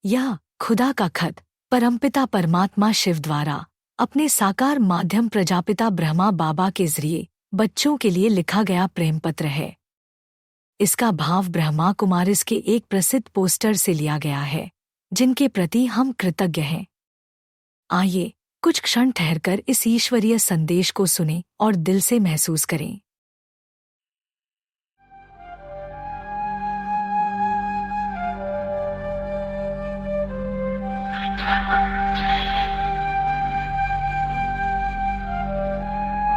यह खुदा का खत परमपिता परमात्मा शिव द्वारा अपने साकार माध्यम प्रजापिता ब्रह्मा बाबा के जरिए बच्चों के लिए लिखा गया प्रेम पत्र है। इसका भाव ब्रह्मा कुमारिस के एक प्रसिद्ध पोस्टर से लिया गया है, जिनके प्रति हम कृतज्ञ हैं। आइए कुछ क्षण ठहरकर इस ईश्वरीय संदेश को सुनें और दिल से महसूस करें।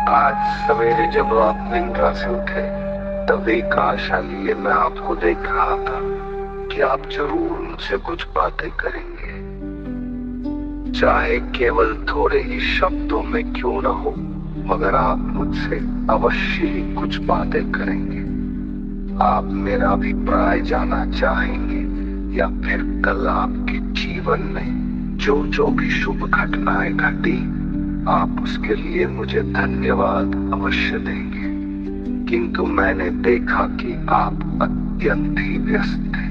आज सवेरे जब आप निंद्रा से उठे तब एक आशा लिए मैं आपको देख रहा था कि आप जरूर मुझसे कुछ बातें करेंगे, चाहे केवल थोड़े ही शब्दों में क्यों न हो, मगर आप मुझसे अवश्य ही कुछ बातें करेंगे। आप मेरा अभिप्राय जानना चाहेंगे या फिर कल आपके जीवन में जो भी शुभ घटनाएं घटी आप उसके लिए मुझे धन्यवाद अवश्य देंगे। किंतु मैंने देखा कि आप अत्यंत ही व्यस्त थे।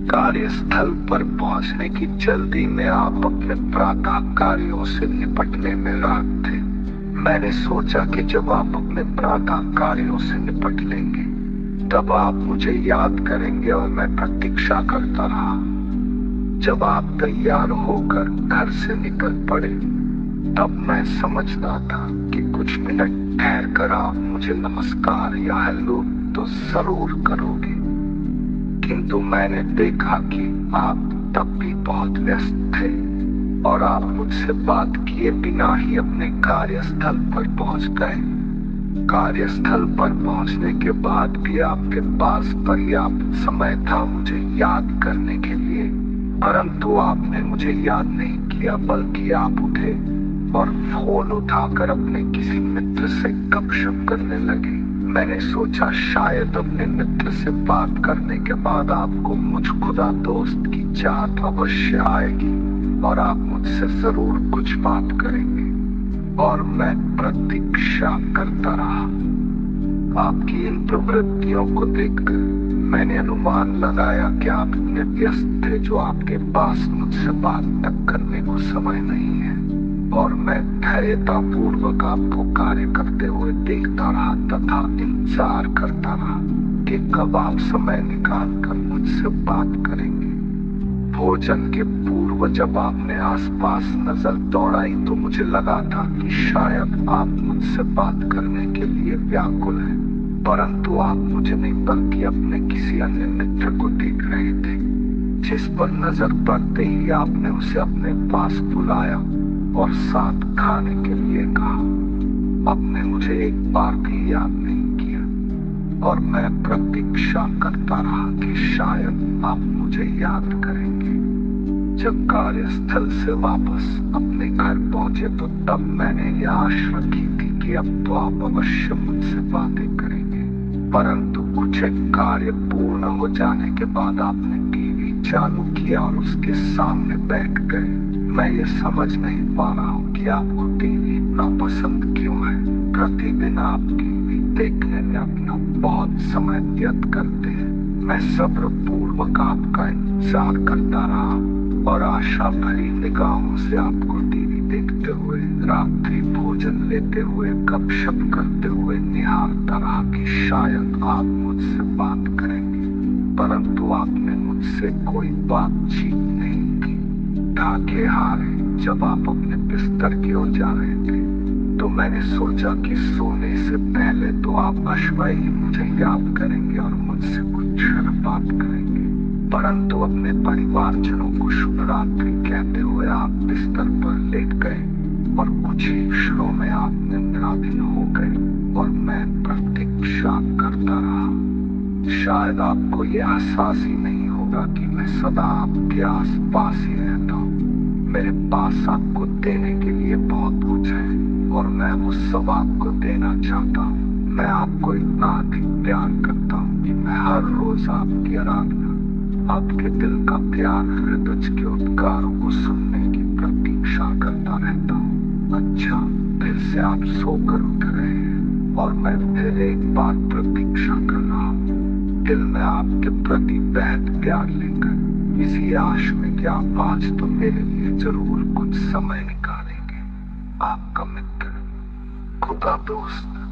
कार्यस्थल पर पहुंचने की जल्दी में आप अपने प्रातः कार्यों से निपटने में रात थे। मैंने सोचा कि जब आप अपने प्रातः कार्यों से निपट लेंगे तब आप मुझे याद करेंगे और मैं प्रतीक्षा करता रहा। जब आप तैयार होकर घर से निकल पड़े तब मैं समझता था कि कुछ मिनट ठहर कर आप मुझे नमस्कार या हेलो तो जरूर करोगे, किंतु मैंने देखा कि आप तब भी बहुत व्यस्त थे और आप मुझसे बात किए बिना ही अपने कार्यस्थल पर पहुंच गए। कार्यस्थल पर पहुंचने के बाद भी आपके पास पर्याप्त समय था मुझे याद करने के लिए, परंतु आपने मुझे याद नहीं किया, बल्कि आप उठे और फोन उठाकर अपने किसी मित्र से गपशप करने लगे। मैंने सोचा शायद अपने मित्र से बात करने के बाद आपको मुझ खुदा दोस्त की चाहत अवश्य आएगी और आप मुझसे जरूर कुछ बात करेंगे, और मैं प्रतीक्षा करता रहा। आपकी इन प्रवृत्तियों को देखकर मैंने अनुमान लगाया कि आप इतने व्यस्त थे जो आपके पास मुझसे बात तक करने को समय नहीं है, और मैं धैर्यता पूर्वक आपको कार्य करते हुए देखता रहा तथा इंतजार करता रहा कि कब आप समय निकाल कर मुझसे बात करेंगे। भोजन के पूर्व जब आपने आसपास नजर दौड़ाई तो मुझे लगा था कि शायद आप मुझसे बात करने के लिए व्याकुल हैं, परंतु आप मुझे नहीं बल्कि अपने किसी अन्य मित्र को देख रहे थे, जिस पर नजर पड़ते ही आपने उसे अपने पास बुलाया और साथ खाने के लिए कहा। आपने मुझे एक बार भी याद नहीं किया और मैं प्रतीक्षा करता रहा कि शायद आप मुझे याद करेंगे। जब कार्यस्थल से वापस अपने घर पहुंचे तो तब मैंने यह आशा रखी थी कि अब तो आप अवश्य मुझसे बातें करेंगे, परंतु कुछ एक कार्य पूर्ण हो जाने के बाद आपने टीवी चालू किया और उसके सामने बैठ गए। मैं ये समझ नहीं पा रहा हूँ कि आपको टीवी इतना पसंद क्यों है। प्रतिदिन आप टीवी देखने में अपना बहुत समय व्यर्थ करते हैं। मैं सब्र पूर्वक आपका इंतजार करता रहा और आशा भरी निगाहों से आपको टीवी देखते हुए, रात्रि भोजन लेते हुए, गपशप करते हुए निहारता रहा कि शायद आप मुझसे बात करेंगे, परंतु आपने मुझसे कोई बातचीत नहीं की। ढाके हारे जब आप अपने बिस्तर की ओर जा रहे थे तो मैंने सोचा कि सोने से पहले तो आप अश्वय ही मुझे याद करेंगे और मुझसे कुछ क्षण बात करेंगे, परंतु अपने परिवारजनों को शुभ रात्रि कहते हुए आप बिस्तर पर लेट गए और कुछ ही क्षणों में आप निद्राधीन हो गए और मैं प्रतीक्षा करता रहा। शायद आपको यह एहसास ही नहीं होगा कि मैं सदा आपके आसपास ही रहता हूँ। मेरे पास आपको देने के लिए बहुत कुछ है और मैं वो सब आपको देना चाहता हूँ। मैं आपको इतना अधिक प्यार करता हूँ कि मैं हर रोज आपकी आराधना, आपके दिल का प्यार, हृदय के उद्गारों को सुनने की प्रतीक्षा करता रहता हूँ। अच्छा, फिर से आप सोकर उठ रहे हैं और मैं फिर एक बार प्रतीक्षा कर रहा हूँ। दिल में आपके प्रति बेहद प्यार लेकर इसी आश में कि आप आज तो मेरे लिए जरूर कुछ समय निकालेंगे। आपका मित्र, खुदा दोस्त।